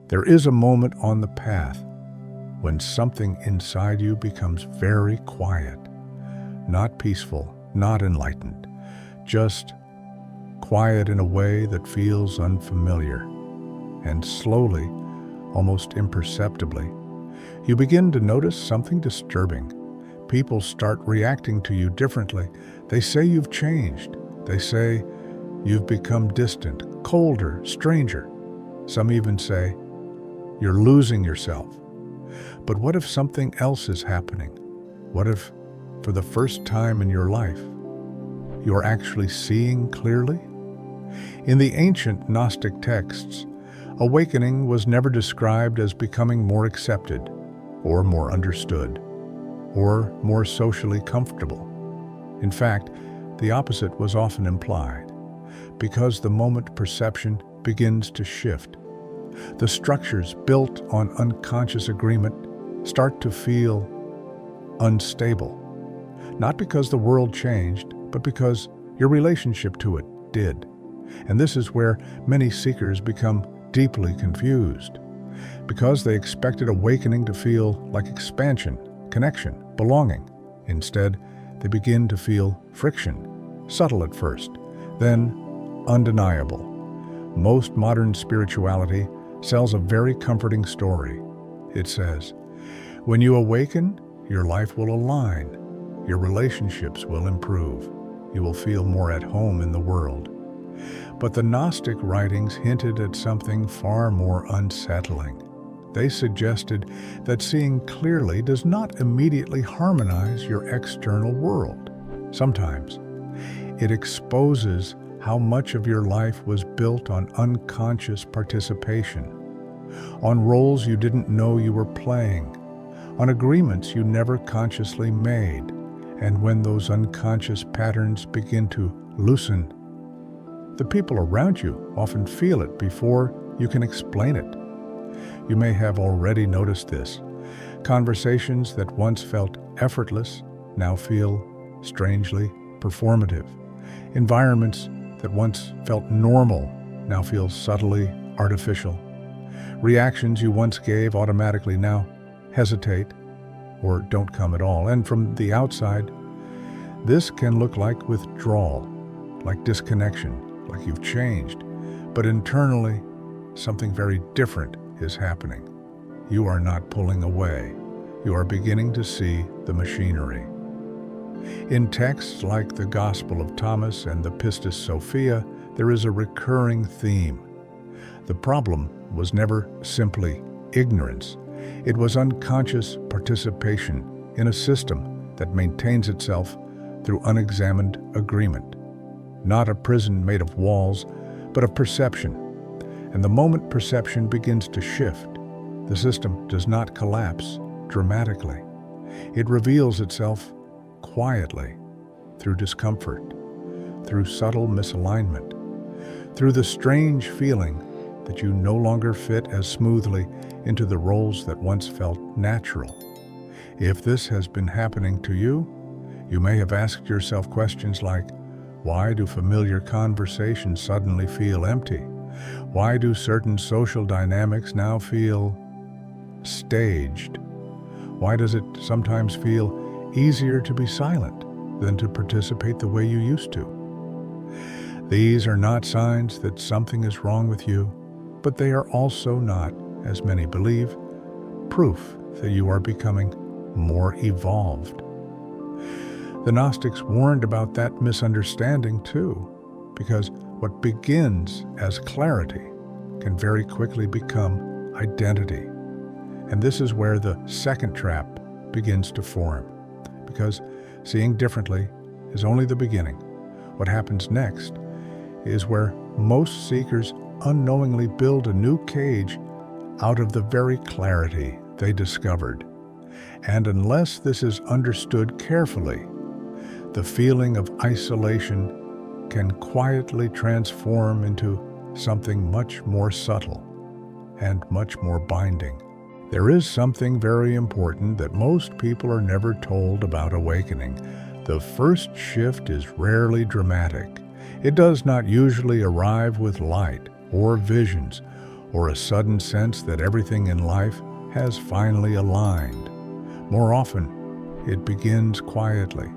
There is a moment on the path when something inside you becomes very quiet, not peaceful, not enlightened, just quiet in a way that feels unfamiliar. And slowly, almost imperceptibly, you begin to notice something disturbing. People start reacting to you differently. They say you've changed. They say you've become distant, colder, stranger. Some even say you're losing yourself. But what if something else is happening? What if, for the first time in your life, you're actually seeing clearly? In the ancient Gnostic texts, awakening was never described as becoming more accepted, or more understood, or more socially comfortable. In fact, the opposite was often implied, because the moment perception begins to shift, the structures built on unconscious agreement start to feel unstable. Not because the world changed, but because your relationship to it did. And this is where many seekers become deeply confused, because they expected awakening to feel like expansion, connection, belonging. Instead, they begin to feel friction, subtle at first, then undeniable. Most modern spirituality sells a very comforting story. It says, when you awaken, your life will align, your relationships will improve, you will feel more at home in the world. But the Gnostic writings hinted at something far more unsettling. They suggested that seeing clearly does not immediately harmonize your external world. Sometimes, it exposes how much of your life was built on unconscious participation, on roles you didn't know you were playing, on agreements you never consciously made. And when those unconscious patterns begin to loosen, the people around you often feel it before you can explain it. You may have already noticed this. Conversations that once felt effortless now feel strangely performative. Environments that once felt normal now feel subtly artificial. Reactions you once gave automatically now hesitate or don't come at all. And from the outside, this can look like withdrawal, like disconnection, like you've changed. But internally, something very different is happening. You are not pulling away. You are beginning to see the machinery. In texts like the Gospel of Thomas and the Pistis Sophia, there is a recurring theme. The problem was never simply ignorance. It was unconscious participation in a system that maintains itself through unexamined agreement. Not a prison made of walls, but of perception. And the moment perception begins to shift, the system does not collapse dramatically. It reveals itself quietly, through discomfort, through subtle misalignment, through the strange feeling that you no longer fit as smoothly into the roles that once felt natural. If this has been happening to you, you may have asked yourself questions like, why do familiar conversations suddenly feel empty? Why do certain social dynamics now feel staged? Why does it sometimes feel easier to be silent than to participate the way you used to? These are not signs that something is wrong with you, but they are also not, as many believe, proof that you are becoming more evolved. The Gnostics warned about that misunderstanding too, because what begins as clarity can very quickly become identity. And this is where the second trap begins to form, because seeing differently is only the beginning. What happens next is where most seekers unknowingly build a new cage out of the very clarity they discovered. And unless this is understood carefully, the feeling of isolation can quietly transform into something much more subtle and much more binding. There is something very important that most people are never told about awakening. The first shift is rarely dramatic. It does not usually arrive with light or visions or a sudden sense that everything in life has finally aligned. More often, it begins quietly,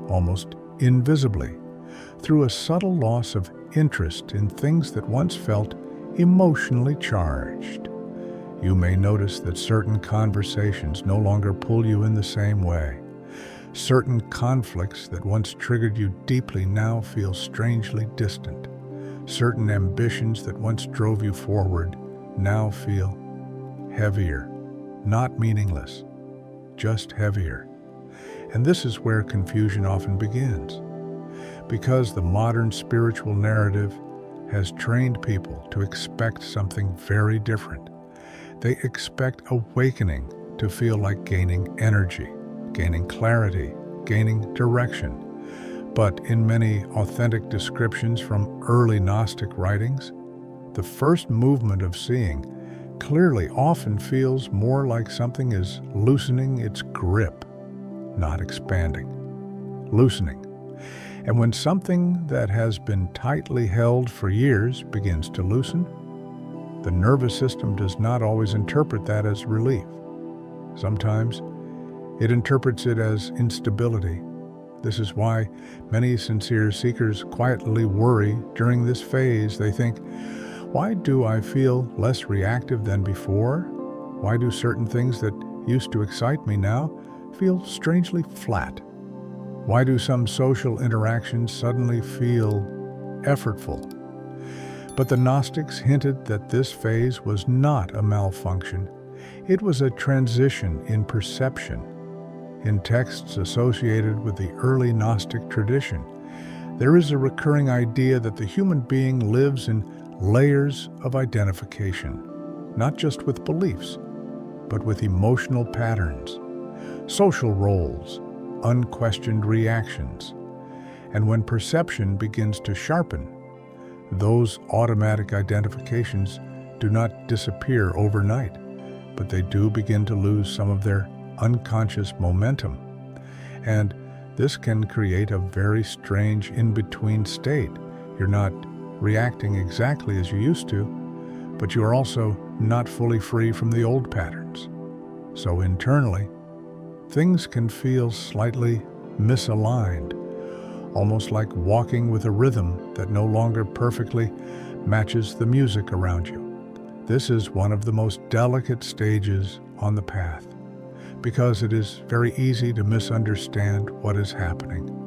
almost invisibly, through a subtle loss of interest in things that once felt emotionally charged. You may notice that certain conversations no longer pull you in the same way. Certain conflicts that once triggered you deeply now feel strangely distant. Certain ambitions that once drove you forward now feel heavier, not meaningless, just heavier. And this is where confusion often begins, because the modern spiritual narrative has trained people to expect something very different. They expect awakening to feel like gaining energy, gaining clarity, gaining direction. But in many authentic descriptions from early Gnostic writings, the first movement of seeing clearly often feels more like something is loosening its grip, not expanding. Loosening. And when something that has been tightly held for years begins to loosen, the nervous system does not always interpret that as relief. Sometimes it interprets it as instability. This is why many sincere seekers quietly worry during this phase. They think, why do I feel less reactive than before? Why do certain things that used to excite me now feel strangely flat? Why do some social interactions suddenly feel effortful? But the Gnostics hinted that this phase was not a malfunction. It was a transition in perception. In texts associated with the early Gnostic tradition, there is a recurring idea that the human being lives in layers of identification, not just with beliefs, but with emotional patterns, social roles, unquestioned reactions. And when perception begins to sharpen, those automatic identifications do not disappear overnight, but they do begin to lose some of their unconscious momentum. And this can create a very strange in-between state. You're not reacting exactly as you used to, but you are also not fully free from the old patterns. So internally, things can feel slightly misaligned, almost like walking with a rhythm that no longer perfectly matches the music around you. This is one of the most delicate stages on the path, because it is very easy to misunderstand what is happening.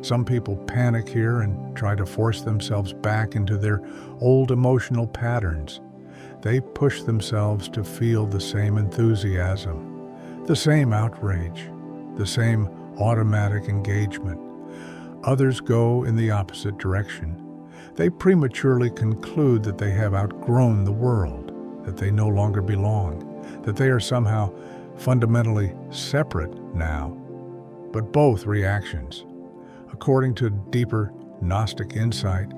Some people panic here and try to force themselves back into their old emotional patterns. They push themselves to feel the same enthusiasm, the same outrage, the same automatic engagement. Others go in the opposite direction. They prematurely conclude that they have outgrown the world, that they no longer belong, that they are somehow fundamentally separate now. But both reactions, according to deeper Gnostic insight,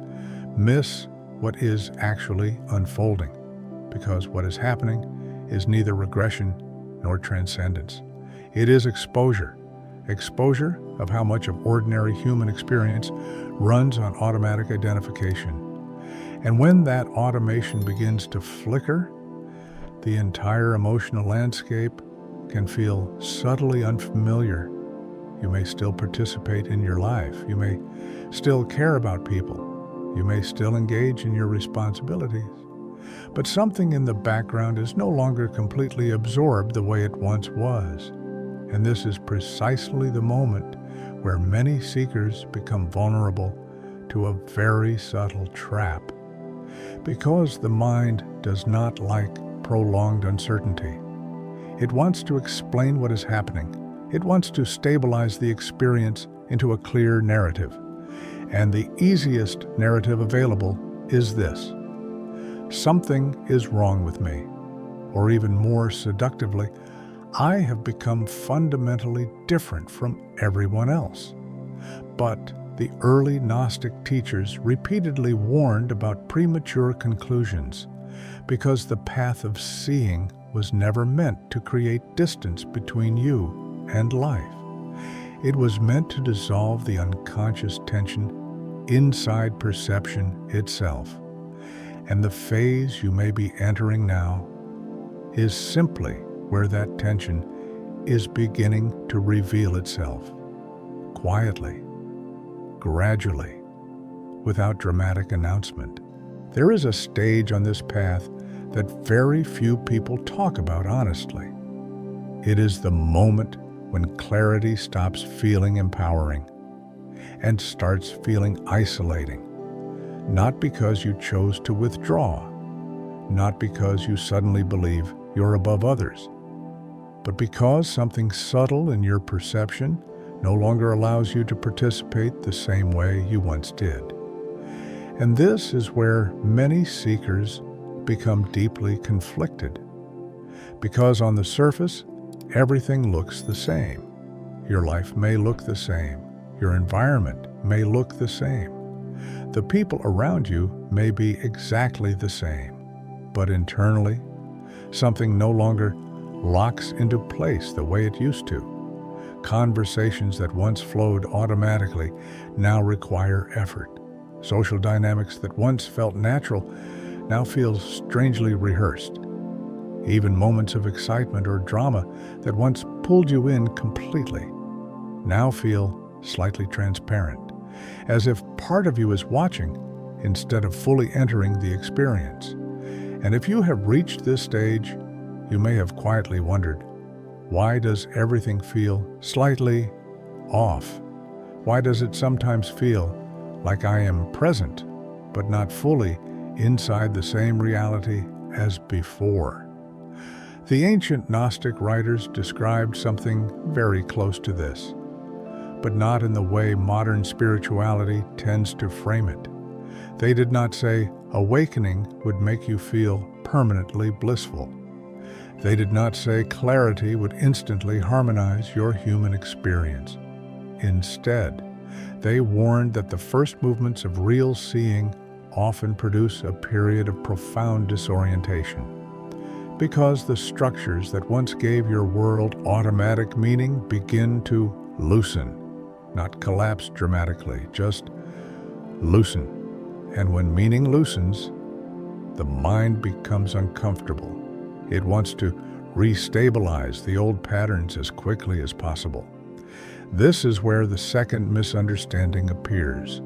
miss what is actually unfolding, because what is happening is neither regression nor transcendence. It is exposure of how much of ordinary human experience runs on automatic identification. And when that automation begins to flicker, the entire emotional landscape can feel subtly unfamiliar. You may still participate in your life. You may still care about people. You may still engage in your responsibilities. But something in the background is no longer completely absorbed the way it once was. And this is precisely the moment where many seekers become vulnerable to a very subtle trap. Because the mind does not like prolonged uncertainty. It wants to explain what is happening. It wants to stabilize the experience into a clear narrative. And the easiest narrative available is this: something is wrong with me. Or even more seductively, I have become fundamentally different from everyone else. But the early Gnostic teachers repeatedly warned about premature conclusions, because the path of seeing was never meant to create distance between you and life. It was meant to dissolve the unconscious tension inside perception itself. And the phase you may be entering now is simply where that tension is beginning to reveal itself, quietly, gradually, without dramatic announcement. There is a stage on this path that very few people talk about honestly. It is the moment when clarity stops feeling empowering and starts feeling isolating, not because you chose to withdraw, not because you suddenly believe you're above others, but because something subtle in your perception no longer allows you to participate the same way you once did. And this is where many seekers become deeply conflicted, because on the surface, everything looks the same. Your life may look the same. Your environment may look the same. The people around you may be exactly the same. But internally, something no longer locks into place the way it used to. Conversations that once flowed automatically now require effort. Social dynamics that once felt natural now feel strangely rehearsed. Even moments of excitement or drama that once pulled you in completely now feel slightly transparent, as if part of you is watching instead of fully entering the experience. And if you have reached this stage, you may have quietly wondered, why does everything feel slightly off? Why does it sometimes feel like I am present, but not fully inside the same reality as before? The ancient Gnostic writers described something very close to this, but not in the way modern spirituality tends to frame it. They did not say awakening would make you feel permanently blissful. They did not say clarity would instantly harmonize your human experience. Instead, they warned that the first movements of real seeing often produce a period of profound disorientation, because the structures that once gave your world automatic meaning begin to loosen, not collapse dramatically, just loosen. And when meaning loosens, the mind becomes uncomfortable. It wants to restabilize the old patterns as quickly as possible. This is where the second misunderstanding appears.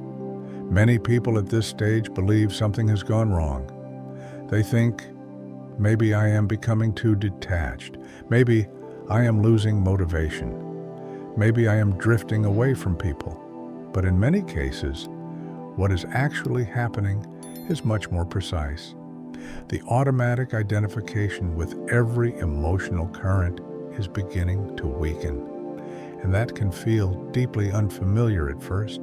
Many people at this stage believe something has gone wrong. They think, maybe I am becoming too detached. Maybe I am losing motivation. Maybe I am drifting away from people. But in many cases, what is actually happening is much more precise. The automatic identification with every emotional current is beginning to weaken. And that can feel deeply unfamiliar at first,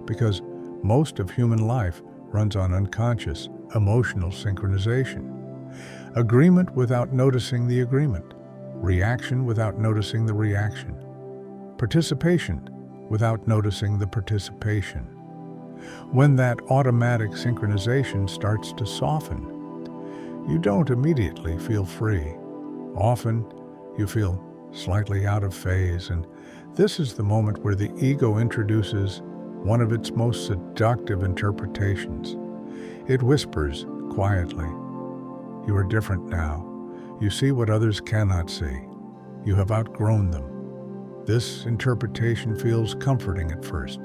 because most of human life runs on unconscious emotional synchronization. Agreement without noticing the agreement. Reaction without noticing the reaction. Participation without noticing the participation. When that automatic synchronization starts to soften, you don't immediately feel free. Often, you feel slightly out of phase, and this is the moment where the ego introduces one of its most seductive interpretations. It whispers quietly, "You are different now. You see what others cannot see. You have outgrown them." This interpretation feels comforting at first.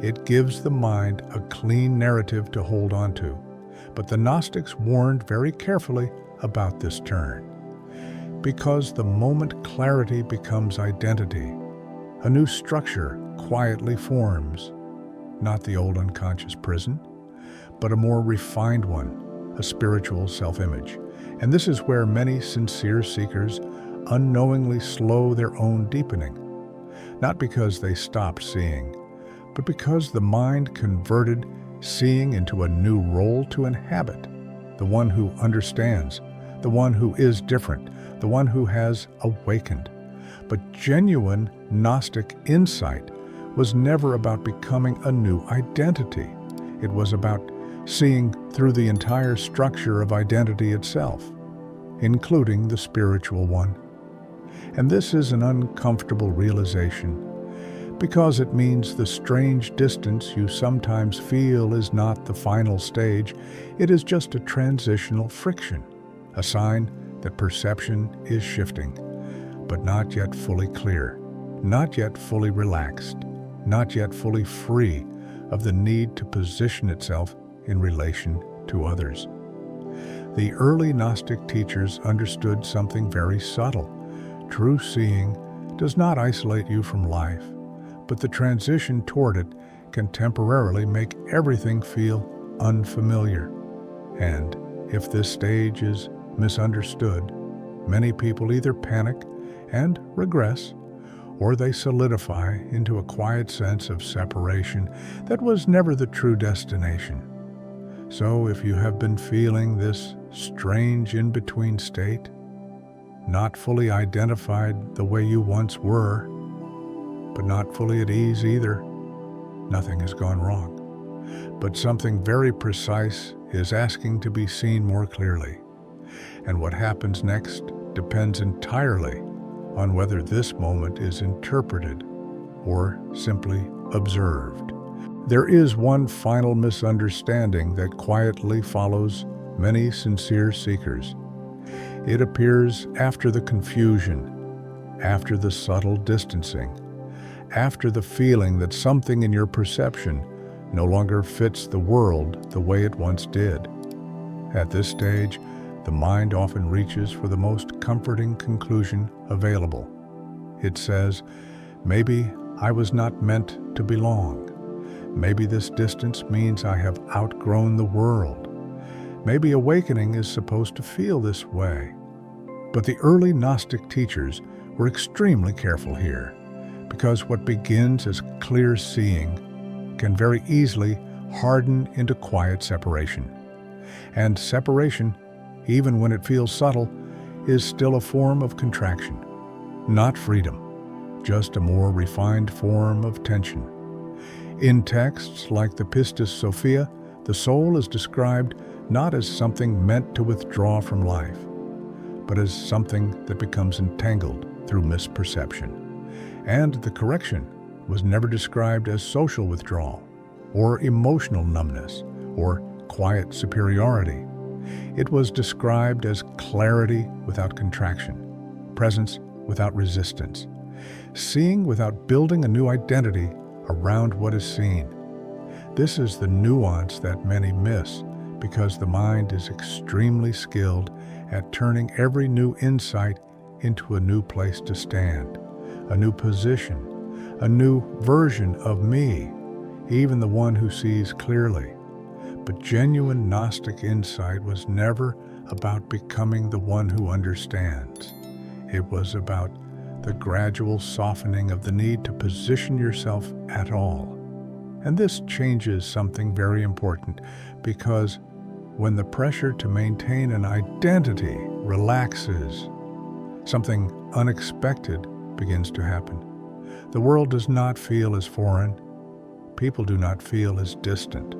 It gives the mind a clean narrative to hold on to. But the Gnostics warned very carefully about this turn. Because the moment clarity becomes identity, a new structure quietly forms, not the old unconscious prison, but a more refined one, a spiritual self-image. And this is where many sincere seekers unknowingly slow their own deepening, not because they stopped seeing, but because the mind converted seeing into a new role to inhabit, the one who understands, the one who is different, the one who has awakened. But genuine Gnostic insight was never about becoming a new identity. It was about seeing through the entire structure of identity itself, including the spiritual one. And this is an uncomfortable realization, because it means the strange distance you sometimes feel is not the final stage. It is just a transitional friction, a sign that perception is shifting, but not yet fully clear, not yet fully relaxed, not yet fully free of the need to position itself in relation to others. The early Gnostic teachers understood something very subtle. True seeing does not isolate you from life, but the transition toward it can temporarily make everything feel unfamiliar. And if this stage is misunderstood, many people either panic and regress, or they solidify into a quiet sense of separation that was never the true destination. So if you have been feeling this strange in-between state, not fully identified the way you once were, but not fully at ease either, nothing has gone wrong. But something very precise is asking to be seen more clearly. And what happens next depends entirely on whether this moment is interpreted or simply observed. There is one final misunderstanding that quietly follows many sincere seekers. It appears after the confusion, after the subtle distancing, after the feeling that something in your perception no longer fits the world the way it once did. At this stage, the mind often reaches for the most comforting conclusion available. It says, maybe I was not meant to belong. Maybe this distance means I have outgrown the world. Maybe awakening is supposed to feel this way. But the early Gnostic teachers were extremely careful here, because what begins as clear seeing can very easily harden into quiet separation. And separation, even when it feels subtle, is still a form of contraction, not freedom, just a more refined form of tension. In texts like the Pistis Sophia, the soul is described not as something meant to withdraw from life, but as something that becomes entangled through misperception. And the correction was never described as social withdrawal, or emotional numbness, or quiet superiority. It was described as clarity without contraction, presence without resistance, seeing without building a new identity around what is seen. This is the nuance that many miss, because the mind is extremely skilled at turning every new insight into a new place to stand, a new position, a new version of me, even the one who sees clearly. But genuine Gnostic insight was never about becoming the one who understands. It was about the gradual softening of the need to position yourself at all. And this changes something very important, because when the pressure to maintain an identity relaxes, something unexpected begins to happen. The world does not feel as foreign. People do not feel as distant.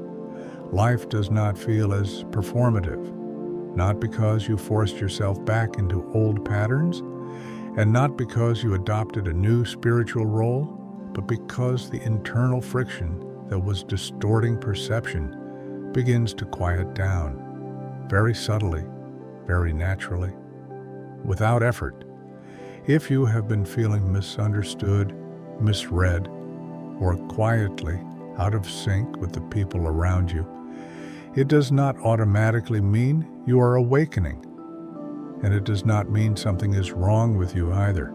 Life does not feel as performative, not because you forced yourself back into old patterns, and not because you adopted a new spiritual role, but because the internal friction that was distorting perception begins to quiet down, very subtly, very naturally, without effort. If you have been feeling misunderstood, misread, or quietly out of sync with the people around you, it does not automatically mean you are awakening, and it does not mean something is wrong with you either.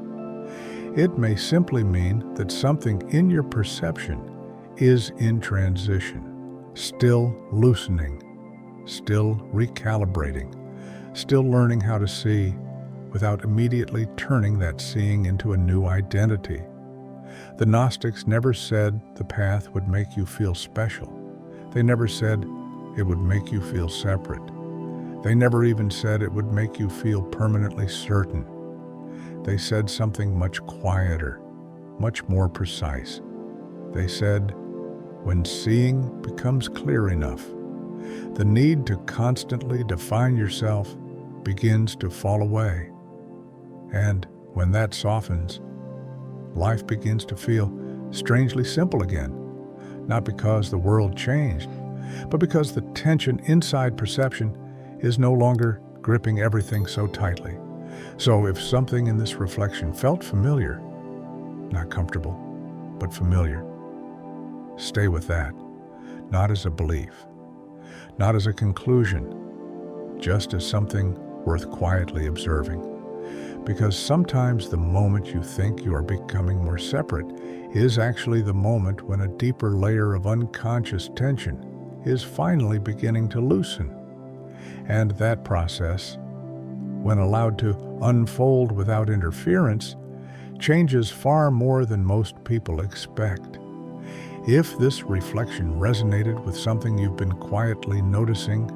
It may simply mean that something in your perception is in transition, still loosening, still recalibrating, still learning how to see without immediately turning that seeing into a new identity. The Gnostics never said the path would make you feel special. They never said it would make you feel separate. They never even said it would make you feel permanently certain. They said something much quieter, much more precise. They said, when seeing becomes clear enough, the need to constantly define yourself begins to fall away. And when that softens, life begins to feel strangely simple again, not because the world changed, but because the tension inside perception is no longer gripping everything so tightly. So if something in this reflection felt familiar, not comfortable, but familiar, stay with that, not as a belief, not as a conclusion, just as something worth quietly observing. Because sometimes the moment you think you are becoming more separate is actually the moment when a deeper layer of unconscious tension is finally beginning to loosen. And that process, when allowed to unfold without interference, changes far more than most people expect. If this reflection resonated with something you've been quietly noticing,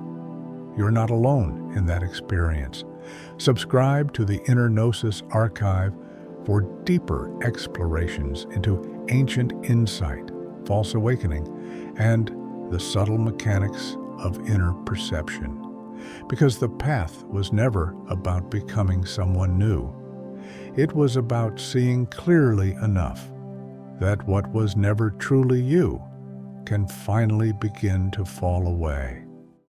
you're not alone in that experience. Subscribe to the Inner Gnosis archive for deeper explorations into ancient insight, false awakening, and the subtle mechanics of inner perception. Because the path was never about becoming someone new. It was about seeing clearly enough that what was never truly you can finally begin to fall away.